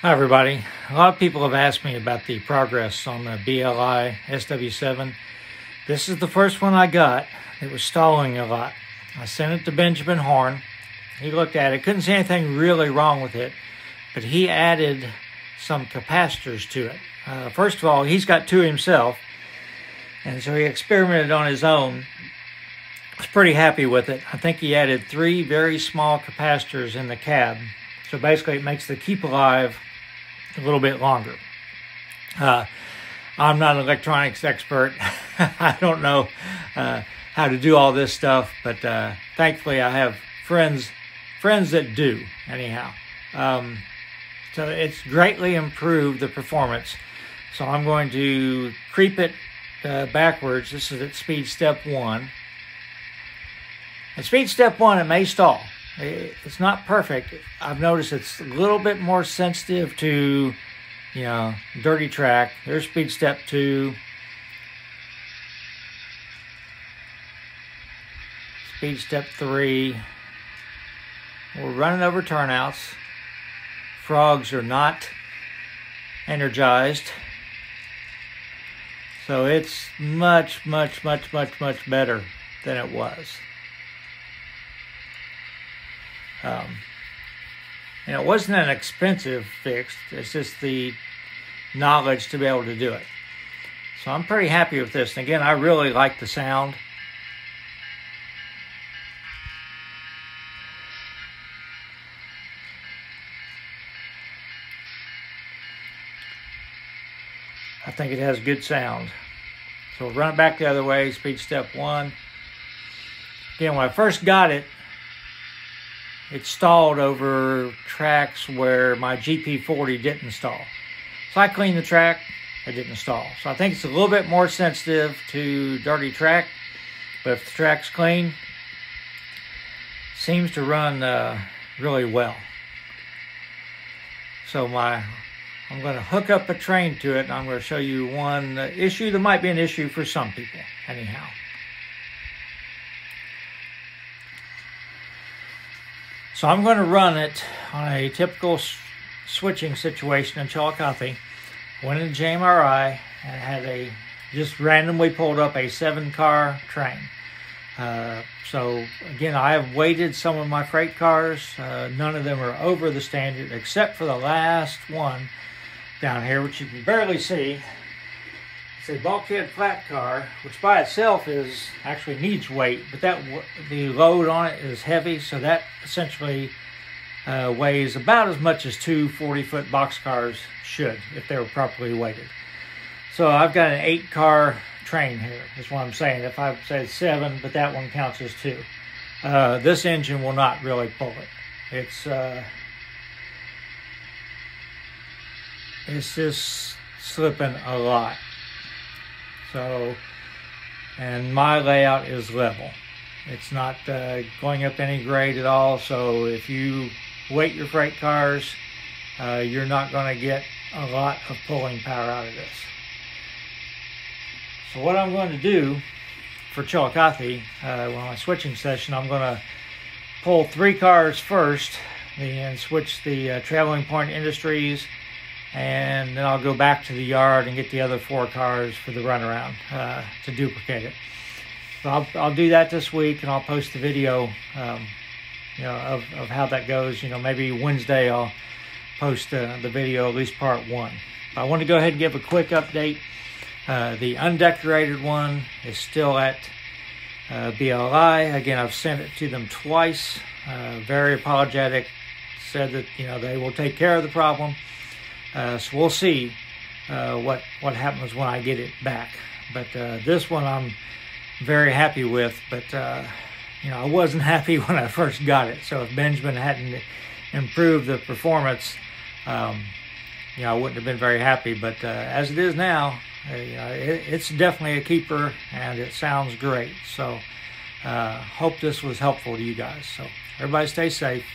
Hi everybody. A lot of people have asked me about the progress on the BLI SW7. This is the first one I got. It was stalling a lot. I sent it to Benjamin Horn. He looked at it, couldn't see anything really wrong with it, but he added some capacitors to it. First of all, he's got two himself, and so he experimented on his own. I was pretty happy with it. I think he added 3 very small capacitors in the cab. So basically it makes the keep alive a little bit longer. I'm not an electronics expert. I don't know how to do all this stuff, but thankfully I have friends that do anyhow. So it's greatly improved the performance. So I'm going to creep it backwards. This is at speed step 1. At speed step 1, it may stall. It's not perfect. I've noticed it's a little bit more sensitive to, dirty track. There's speed step 2. Speed step 3. We're running over turnouts. Frogs are not energized. So it's much, much, much, much, much better than it was. And it wasn't an expensive fix. It's just the knowledge to be able to do it. So I'm pretty happy with this. And again, I really like the sound. I think it has good sound. So we'll run it back the other way, speed step 1. Again, when I first got it, it stalled over tracks where my GP40 didn't stall. So I cleaned the track, it didn't stall. So I think it's a little bit more sensitive to dirty track, but if the track's clean, it seems to run really well. So I'm going to hook up a train to it, and I'm going to show you one issue that might be an issue for some people, anyhow. So I'm going to run it on a typical switching situation in Chillicothe. Went into JMRI and had just randomly pulled up a 7-car train. So again, I have weighted some of my freight cars. None of them are over the standard except for the last one down here, which you can barely see. It's a bulkhead flat car, which by itself actually needs weight, but the load on it is heavy, so that essentially weighs about as much as 2 40-foot boxcars should if they were properly weighted. So I've got an 8-car train here, is what I'm saying. If I said 7, but that one counts as 2. This engine will not really pull it. It's just slipping a lot. So, and my layout is level. It's not going up any grade at all. So if you weight your freight cars, you're not going to get a lot of pulling power out of this. So what I'm going to do for Chillicothe, on my switching session, I'm going to pull 3 cars first and switch the Traveling Point Industries, and then I'll go back to the yard and get the other 4 cars for the runaround to duplicate it. So I'll do that this week, and I'll post the video of how that goes. Maybe Wednesday I'll post the video, at least part 1. But I want to go ahead and give a quick update. The undecorated one is still at BLI. Again, I've sent it to them twice. Very apologetic. Said that they will take care of the problem. So we'll see what happens when I get it back. But this one I'm very happy with. But I wasn't happy when I first got it. So if Benjamin hadn't improved the performance, I wouldn't have been very happy. But as it is now, it's definitely a keeper, and it sounds great. So hope this was helpful to you guys. So everybody stay safe.